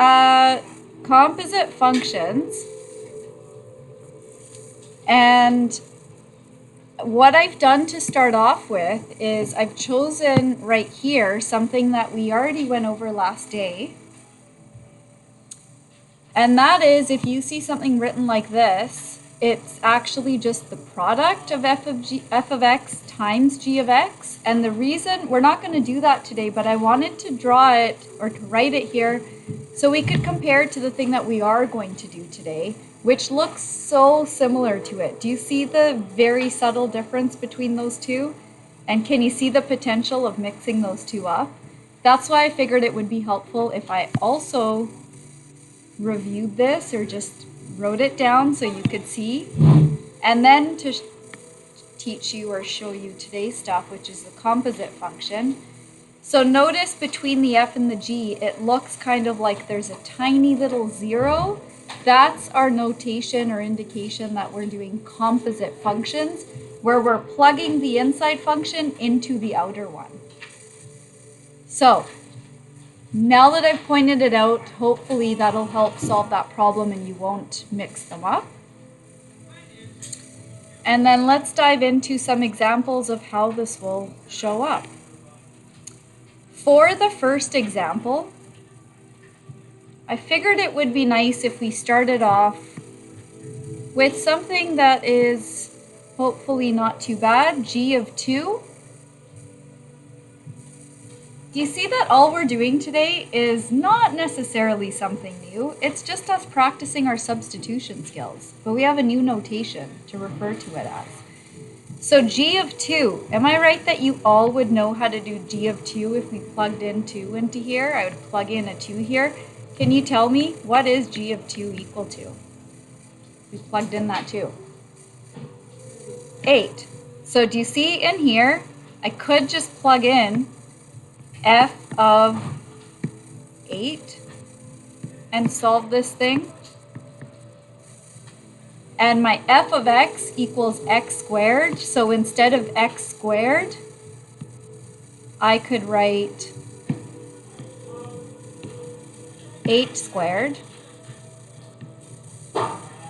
composite functions. And what I've done to start off with is I've chosen right here something that we already went over last day. And that is, if you see something written like this, it's actually just the product of f of x times g of x. And the reason, we're not going to do that today, but I wanted to draw it or to write it here so we could compare it to the thing that we are going to do today, which looks so similar to it. Do you see the very subtle difference between those two? And can you see the potential of mixing those two up? That's why I figured it would be helpful if I also reviewed this or just wrote it down so you could see. And then to teach you or show you today's stuff, which is the composite function. So notice between the f and the g, it looks kind of like there's a tiny little zero. That's our notation or indication that we're doing composite functions, where we're plugging the inside function into the outer one. So now that I've pointed it out, hopefully that'll help solve that problem and you won't mix them up. And then let's dive into some examples of how this will show up. For the first example, I figured it would be nice if we started off with something that is hopefully not too bad, g of 2. Do you see that all we're doing today is not necessarily something new? It's just us practicing our substitution skills, but we have a new notation to refer to it as. So g of 2, am I right that you all would know how to do g of 2 if we plugged in 2 into here? I would plug in a 2 here. Can you tell me what is g of 2 equal to? We plugged in that 2. 8. So do you see in here, I could just plug in f of 8 and solve this thing. And my f of x equals x squared. So instead of x squared, I could write 8 squared.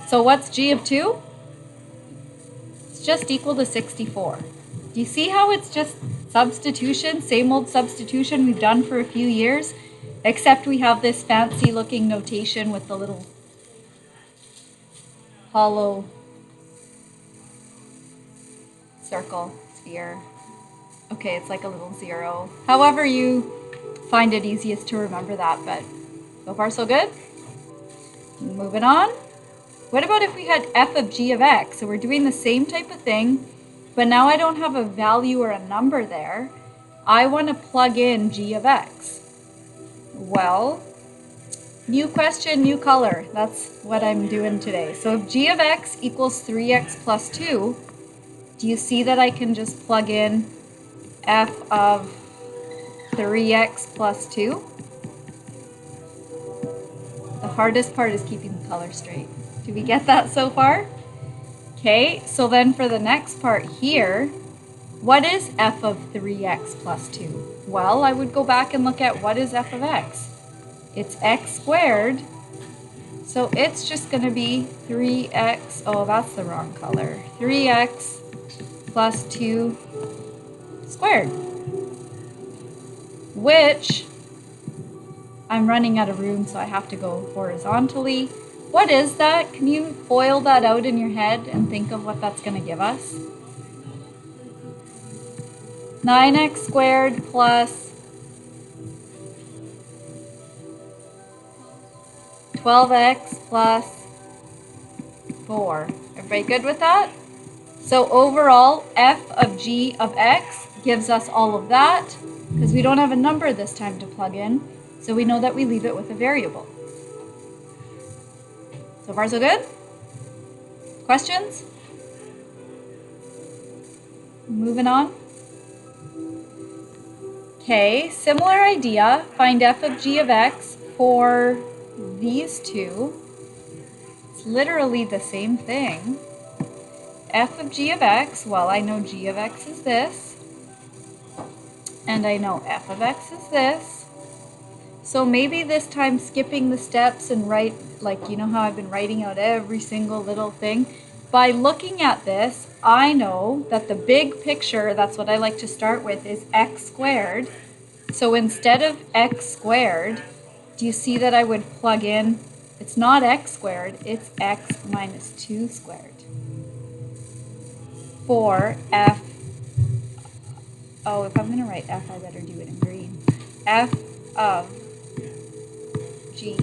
So what's g of 2? It's just equal to 64. Do you see how it's just substitution, same old substitution we've done for a few years, except we have this fancy looking notation with the little hollow circle, sphere. Okay, it's like a little 0. However you find it easiest to remember that, but so far so good. Moving on. What about if we had f of g of x? So we're doing the same type of thing, but now I don't have a value or a number there. I want to plug in g of x. Well, new question, new color. That's what I'm doing today. So if g of x equals 3x plus 2, do you see that I can just plug in f of 3x plus 2? The hardest part is keeping the color straight. Do we get that so far? Okay, so then for the next part here, what is f of 3x plus 2? Well, I would go back and look at what is f of x. It's x squared, so it's just going to be 3x, oh that's the wrong color, 3x plus 2 squared, which I'm running out of room, so I have to go horizontally. What is that? Can you FOIL that out in your head and think of what that's going to give us? 9x squared plus 12x plus 4. Everybody good with that? So overall, f of g of x gives us all of that, because we don't have a number this time to plug in, so we know that we leave it with a variable. So far so good? Questions? Moving on. Okay, similar idea. Find f of g of x for these two. It's literally the same thing. F of g of x, well, I know g of x is this, and I know f of x is this. So maybe this time skipping the steps and write, like, you know how I've been writing out every single little thing? By looking at this, I know that the big picture, that's what I like to start with, is x squared. So instead of x squared, do you see that I would plug in, it's not x squared, it's x minus 2 squared. For f, oh, if I'm going to write f, I better do it in green. F of g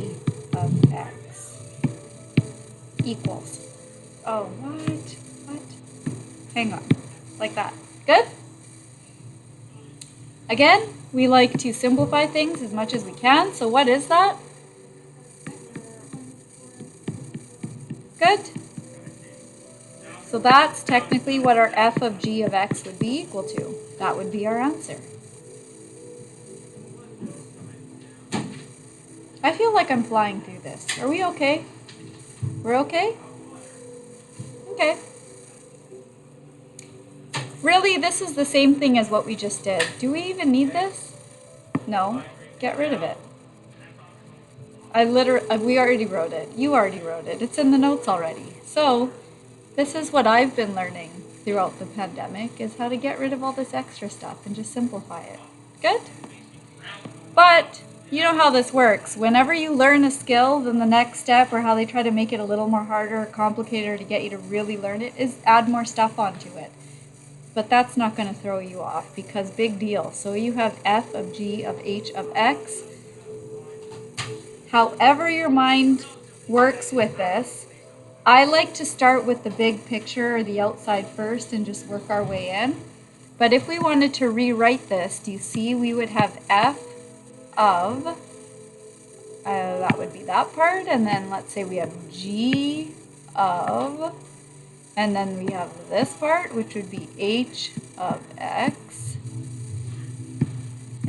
of x equals, oh, what? Hang on, like that. Good? Again, we like to simplify things as much as we can. So what is that? Good. So that's technically what our f of g of x would be equal to. That would be our answer. I feel like I'm flying through this. Are we okay? We're okay? Okay. Really, this is the same thing as what we just did. Do we even need this? No. Get rid of it. We already wrote it. You already wrote it. It's in the notes already. So, this is what I've been learning throughout the pandemic, is how to get rid of all this extra stuff and just simplify it. Good? But, you know how this works. Whenever you learn a skill, then the next step, or how they try to make it a little more harder or complicated to get you to really learn it, is add more stuff onto it. But that's not going to throw you off, because big deal. So you have f of g of h of x. However your mind works with this, I like to start with the big picture or the outside first and just work our way in. But if we wanted to rewrite this, do you see we would have f of, that would be that part, and then let's say we have g of, and then we have this part, which would be h of x.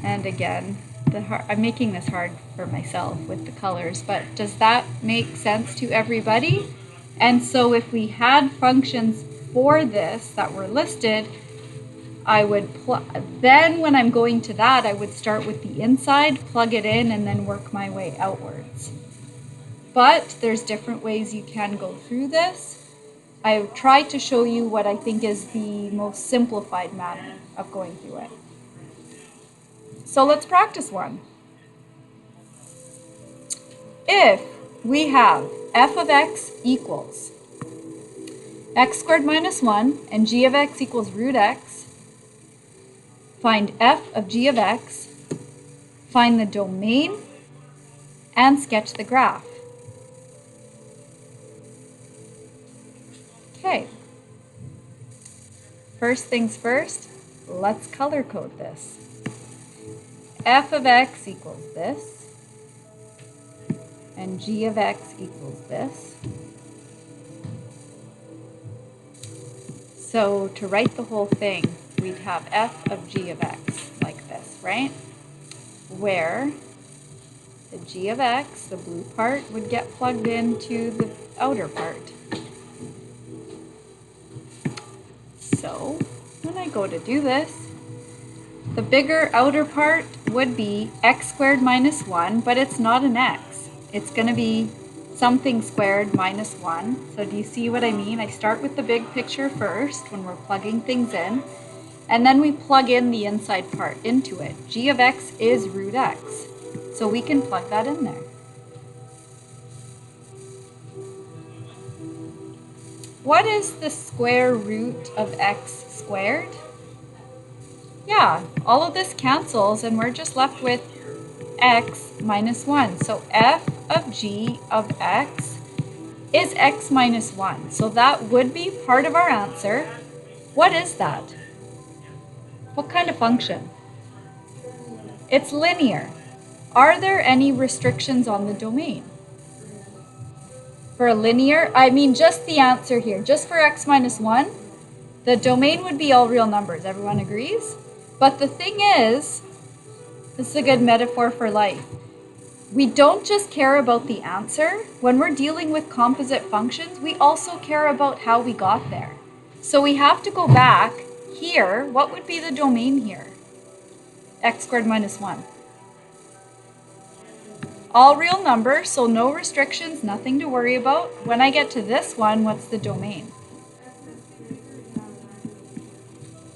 And again, I'm making this hard for myself with the colors, but does that make sense to everybody? And so if we had functions for this that were listed, I would then when I'm going to that, I would start with the inside, plug it in, and then work my way outwards. But there's different ways you can go through this. I tried to show you what I think is the most simplified manner of going through it. So let's practice one. If we have f of x equals x squared minus 1 and g of x equals root x, find f of g of x, find the domain, and sketch the graph. Okay. First things first, let's color code this. F of x equals this, and g of x equals this. So to write the whole thing, we'd have f of g of x like this, right? Where the g of x, the blue part, would get plugged into the outer part. So when I go to do this, the bigger outer part would be x squared minus 1, but it's not an x. It's going to be something squared minus 1. So do you see what I mean? I start with the big picture first when we're plugging things in, and then we plug in the inside part into it. G of x is root x, so we can plug that in there. What is the square root of x squared? Yeah, all of this cancels and we're just left with x minus 1. So f of g of x is x minus 1. So that would be part of our answer. What is that? What kind of function? It's linear. Are there any restrictions on the domain? For a linear, I mean just the answer here, just for x minus 1, the domain would be all real numbers. Everyone agrees? But the thing is, this is a good metaphor for life. We don't just care about the answer. When we're dealing with composite functions, we also care about how we got there. So we have to go back here. What would be the domain here? X squared minus 1. All real numbers, so no restrictions, nothing to worry about. When I get to this one, what's the domain?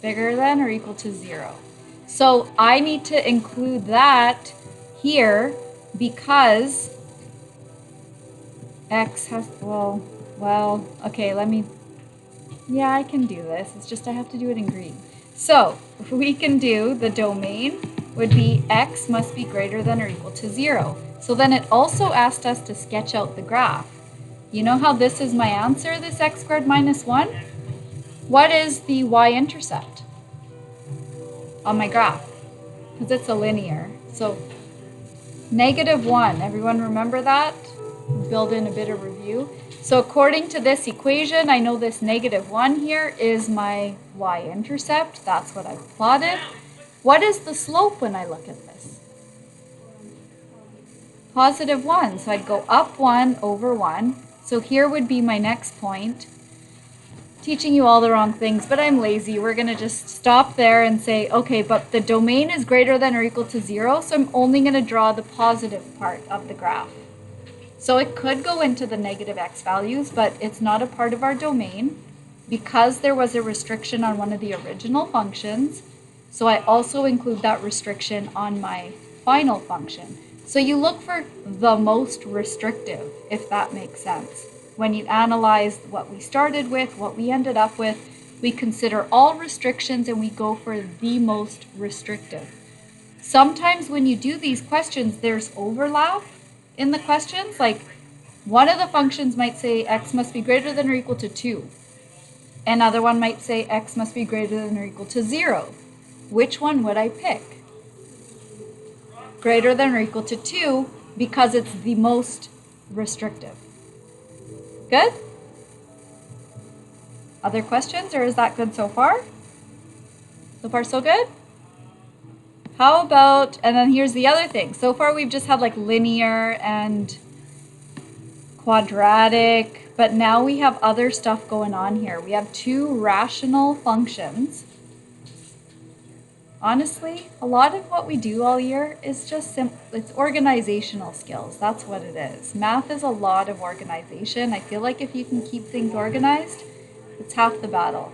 Bigger than or equal to 0. So I need to include that here because x has, okay, yeah, I can do this. It's just I have to do it in green. So we can do the domain would be x must be greater than or equal to 0. So then it also asked us to sketch out the graph. You know how this is my answer, this x squared minus 1? What is the y-intercept on my graph? Because it's a linear. So -1, everyone remember that? Build in a bit of review. So according to this equation, I know this -1 here is my y-intercept. That's what I've plotted. What is the slope when I look at this? +1. So I'd go up 1 over 1. So here would be my next point. Teaching you all the wrong things, but I'm lazy. We're going to just stop there and say, okay, but the domain is greater than or equal to 0, so I'm only going to draw the positive part of the graph. So it could go into the negative x values, but it's not a part of our domain because there was a restriction on one of the original functions. So I also include that restriction on my final function. So you look for the most restrictive, if that makes sense. When you analyze what we started with, what we ended up with, we consider all restrictions and we go for the most restrictive. Sometimes when you do these questions, there's overlap in the questions. Like one of the functions might say x must be greater than or equal to 2. Another one might say x must be greater than or equal to 0. Which one would I pick? Greater than or equal to 2 because it's the most restrictive. Good? Other questions, or is that good so far? So far so good? How about, and then here's the other thing. So far we've just had like linear and quadratic, but now we have other stuff going on here. We have two rational functions. Honestly, a lot of what we do all year is just simple. It's organizational skills. That's what it is. Math is a lot of organization. I feel like if you can keep things organized, it's half the battle.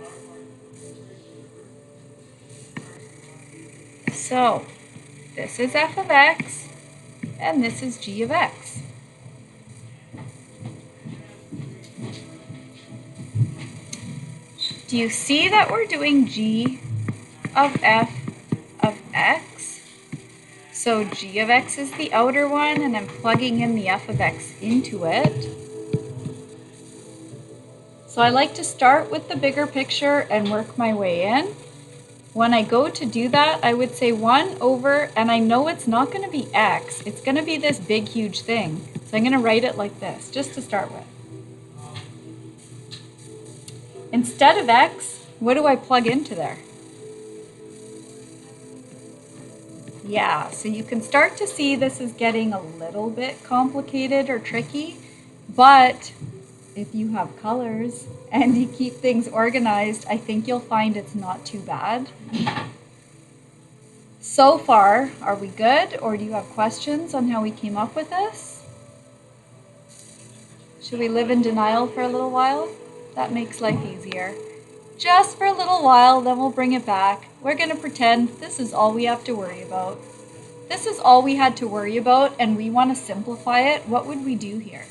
So, this is f of x, and this is g of x. Do you see that we're doing g of f of x? So g of x is the outer one, and I'm plugging in the f of x into it. So I like to start with the bigger picture and work my way in. When I go to do that, I would say 1 over, and I know it's not going to be x, it's going to be this big huge thing. So I'm going to write it like this, just to start with. Instead of x, what do I plug into there? Yeah, so you can start to see this is getting a little bit complicated or tricky, but if you have colors and you keep things organized, I think you'll find it's not too bad. So far, are we good, or do you have questions on how we came up with this? Should we live in denial for a little while? That makes life easier. Just for a little while, then we'll bring it back. We're going to pretend this is all we have to worry about. This is all we had to worry about, and we want to simplify it. What would we do here?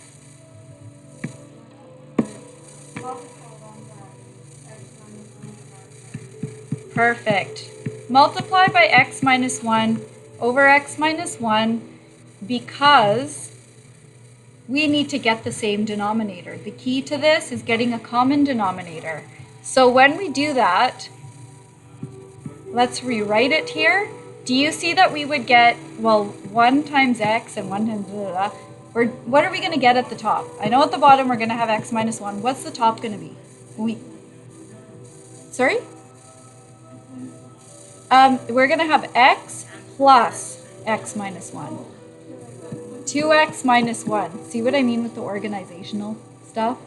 Perfect. Multiply by x minus 1 over x minus 1 because we need to get the same denominator. The key to this is getting a common denominator. So when we do that, let's rewrite it here. Do you see that we would get, well, 1 times x and 1 times blah, blah, blah. What are we going to get at the top? I know at the bottom we're going to have x minus 1. What's the top going to be? Sorry? We're going to have x plus x minus 1. 2x minus 1. See what I mean with the organizational stuff?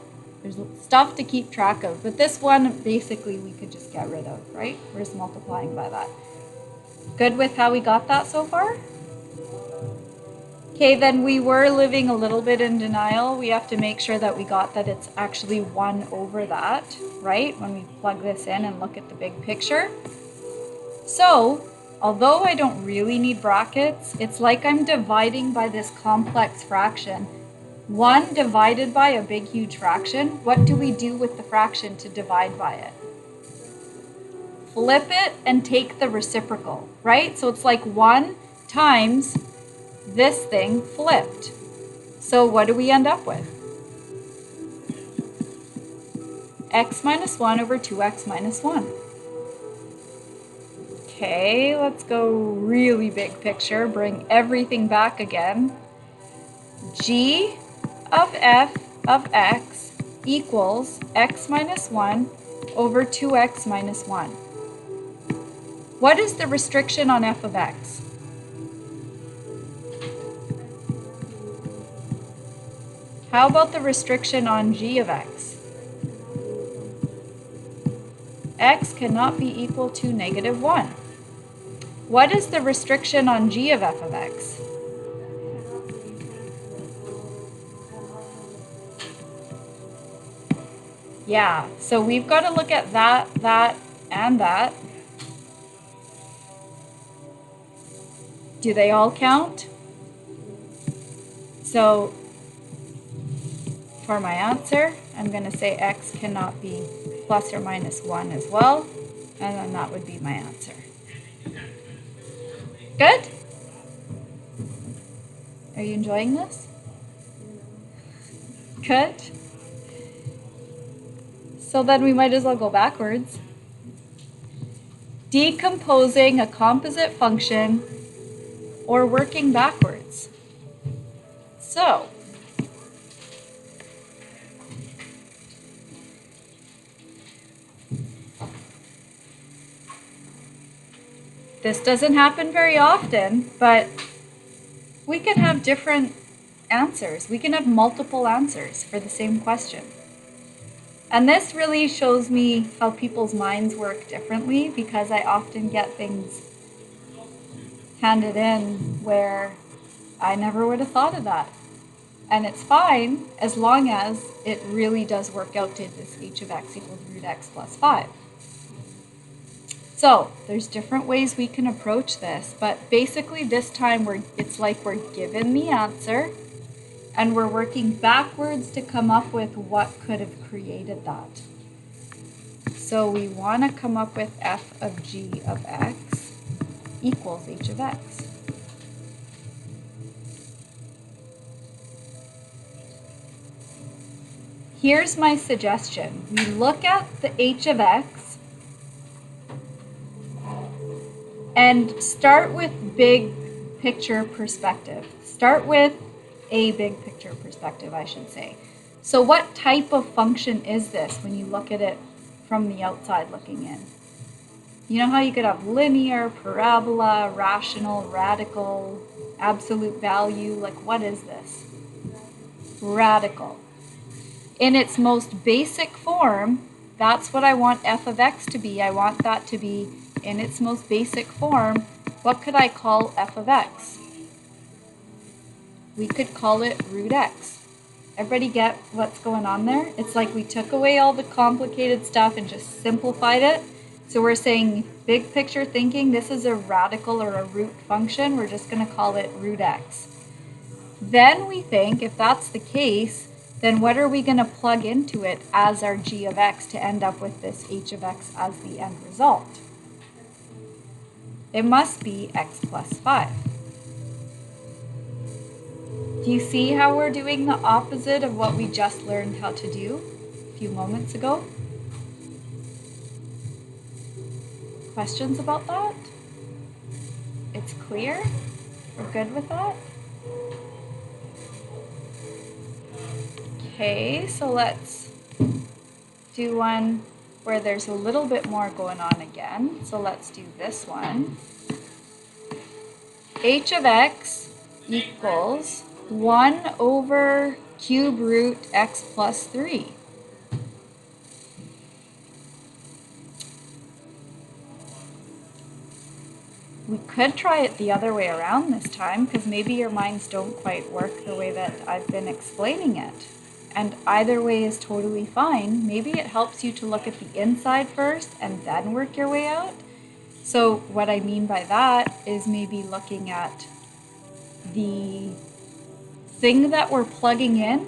There's stuff to keep track of. But this one, basically, we could just get rid of, right? We're just multiplying by that. Good with how we got that so far? Okay, then we were living a little bit in denial. We have to make sure that we got that it's actually 1 over that, right? When we plug this in and look at the big picture. So, although I don't really need brackets, it's like I'm dividing by this complex fraction. 1 divided by a big, huge fraction. What do we do with the fraction to divide by it? Flip it and take the reciprocal, right? So it's like 1 times this thing flipped. So what do we end up with? X minus 1 over 2x minus 1. Okay, let's go really big picture, bring everything back again. G of f of x equals x minus 1 over 2x minus 1. What is the restriction on f of x? How about the restriction on g of x? X cannot be equal to negative 1. What is the restriction on g of f of x? Yeah, so we've got to look at that, that, and that. Do they all count? So for my answer, I'm going to say x cannot be plus or minus 1 as well, and then that would be my answer. Good? Are you enjoying this? Good? So then we might as well go backwards. Decomposing a composite function or working backwards. So, this doesn't happen very often, but we can have different answers. We can have multiple answers for the same question. And this really shows me how people's minds work differently, because I often get things handed in where I never would have thought of that. And it's fine as long as it really does work out to this h of x equals root x plus 5. So there's different ways we can approach this, but basically this time it's like we're given the answer and we're working backwards to come up with what could have created that. So we want to come up with f of g of x equals h of x. Here's my suggestion. We look at the h of x and start with big picture perspective. Start with a big picture perspective, I should say. So what type of function is this when you look at it from the outside looking in? You know how you could have linear, parabola, rational, radical, absolute value? Like, what is this? Radical. In its most basic form, that's what I want f of x to be. I want that to be in its most basic form. What could I call f of x? We could call it root x. Everybody get what's going on there? It's like we took away all the complicated stuff and just simplified it. So we're saying big picture thinking, this is a radical or a root function. We're just going to call it root x. Then we think if that's the case, then what are we going to plug into it as our g of x to end up with this h of x as the end result? It must be x plus 5. Do you see how we're doing the opposite of what we just learned how to do a few moments ago? Questions about that? It's clear? We're good with that? Okay, so let's do one where there's a little bit more going on again. So let's do this one. H of x equals 1 over cube root x plus 3. We could try it the other way around this time, because maybe your minds don't quite work the way that I've been explaining it. And either way is totally fine. Maybe it helps you to look at the inside first and then work your way out. So what I mean by that is maybe looking at the thing that we're plugging in.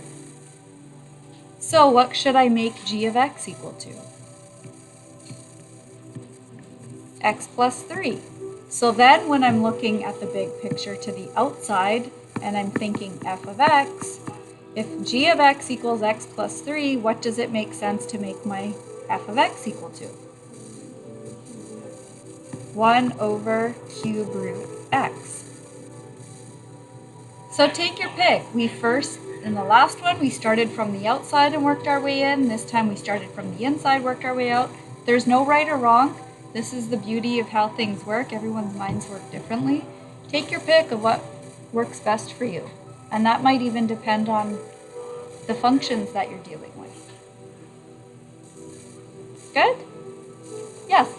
So what should I make g of x equal to? X plus 3. So then when I'm looking at the big picture to the outside and I'm thinking f of x, if g of x equals x plus 3, what does it make sense to make my f of x equal to? 1 over cube root x. So take your pick. In the last one, we started from the outside and worked our way in. This time we started from the inside, worked our way out. There's no right or wrong. This is the beauty of how things work. Everyone's minds work differently. Take your pick of what works best for you. And that might even depend on the functions that you're dealing with. Good? Yes?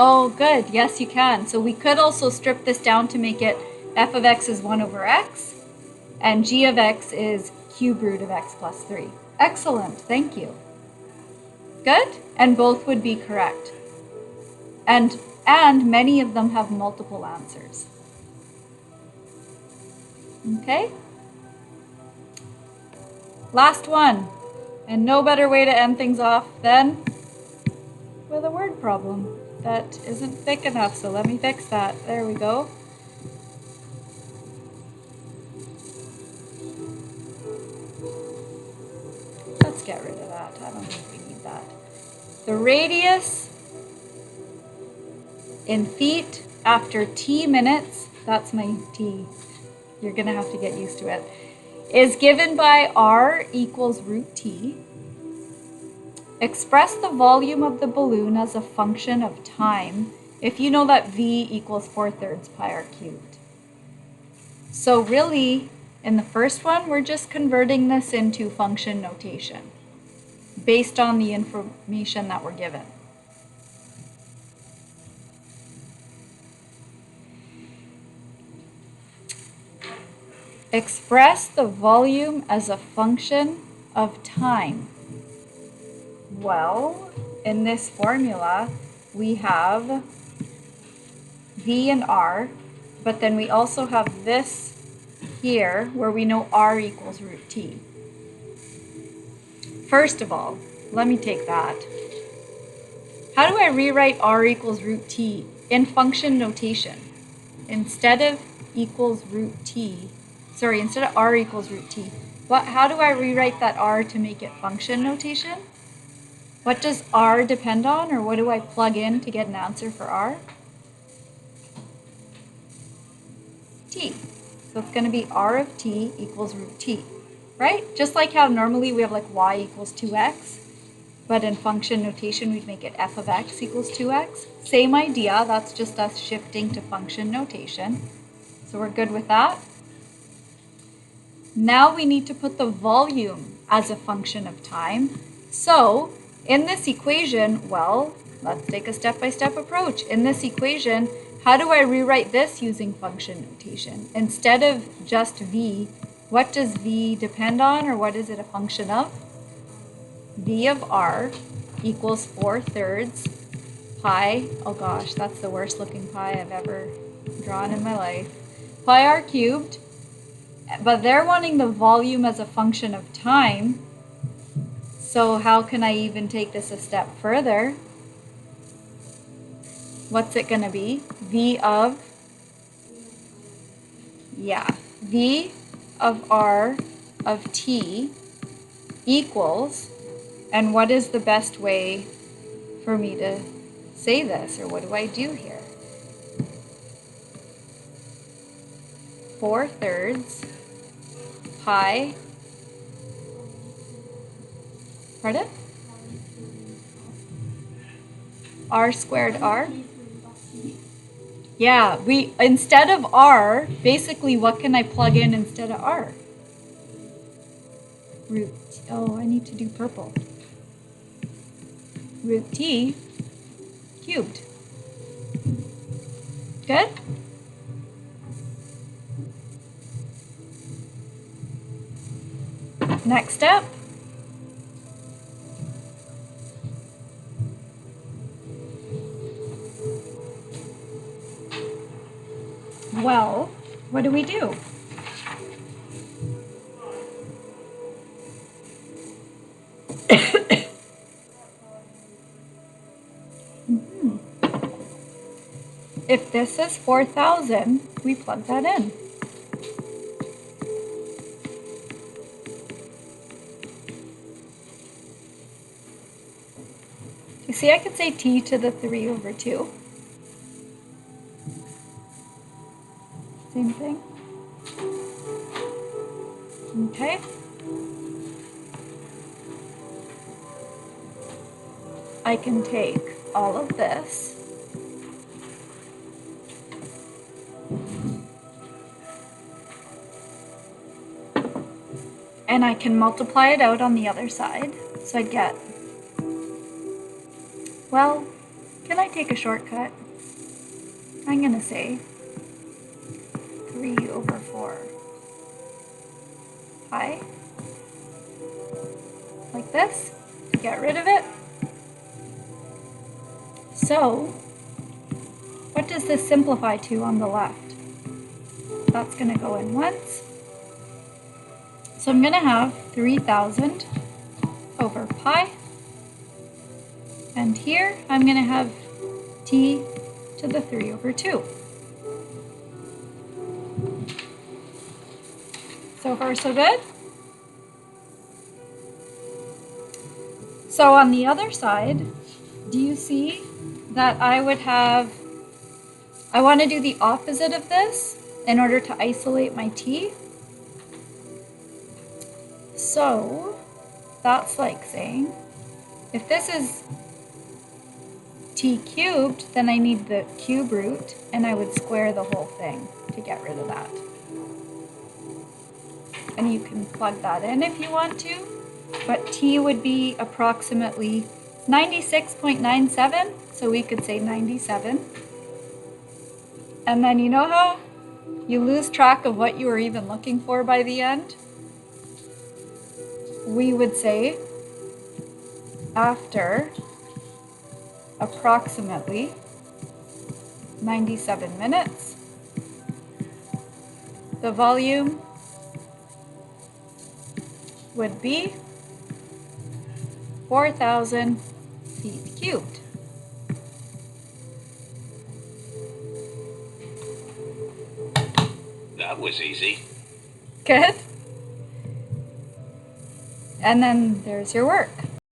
Oh, good. Yes, you can. So we could also strip this down to make it f of x is 1 over x, and g of x is cube root of x plus 3. Excellent. Thank you. Good? And both would be correct. And many of them have multiple answers. Okay? Last one. And no better way to end things off than with a word problem that isn't thick enough, so let me fix that. There we go. Let's get rid of that. I don't think we need that. The radius in feet after t minutes, that's my t, you're going to have to get used to it, is given by r equals root t. Express the volume of the balloon as a function of time if you know that v equals 4/3 pi r cubed. So really, in the first one, we're just converting this into function notation based on the information that we're given. Express the volume as a function of time. Well, in this formula, we have v and r, but then we also have this here where we know r equals root t. First of all, let me take that. How do I rewrite r equals root t in function notation? Instead of equals root t, instead of r equals root t, how do I rewrite that r to make it function notation? What does r depend on, or what do I plug in to get an answer for r? T. So it's going to be r of t equals root t, right? Just like how normally we have like y equals 2x, but in function notation we'd make it f of x equals 2x. Same idea, that's just us shifting to function notation. So we're good with that. Now we need to put the volume as a function of time. So in this equation, well, let's take a step-by-step approach. In this equation, how do I rewrite this using function notation? Instead of just v, what does v depend on, or what is it a function of? v of r equals 4/3 pi, oh gosh, that's the worst looking pi I've ever drawn in my life, pi r cubed, but they're wanting the volume as a function of time. So how can I even take this a step further? What's it going to be? V of r of t equals, and what is the best way for me to say this, or what do I do here? 4/3 pi, pardon? R squared r? Yeah, instead of r, basically what can I plug in instead of r? root, oh, I need to do purple. Root t cubed. Good? Next step. Well, what do we do? If this is 4,000, we plug that in. You see, I could say t to the 3 over 2. Same thing. Okay. I can take all of this and I can multiply it out on the other side. So I get, well, can I take a shortcut? I'm going to say 3 over 4 pi, like this, to get rid of it. So, what does this simplify to on the left? That's going to go in once. So I'm going to have 3,000 over pi. And here I'm going to have t to the 3 over 2. So far, so good? So on the other side, do you see that I would have, I want to do the opposite of this in order to isolate my t. So that's like saying, if this is t cubed, then I need the cube root, and I would square the whole thing to get rid of that. And you can plug that in if you want to, but t would be approximately 96.97, so we could say 97. And then you know how you lose track of what you were even looking for by the end? We would say after approximately 97 minutes, the volume would be 4,000 feet cubed. That was easy. Good. And then there's your work.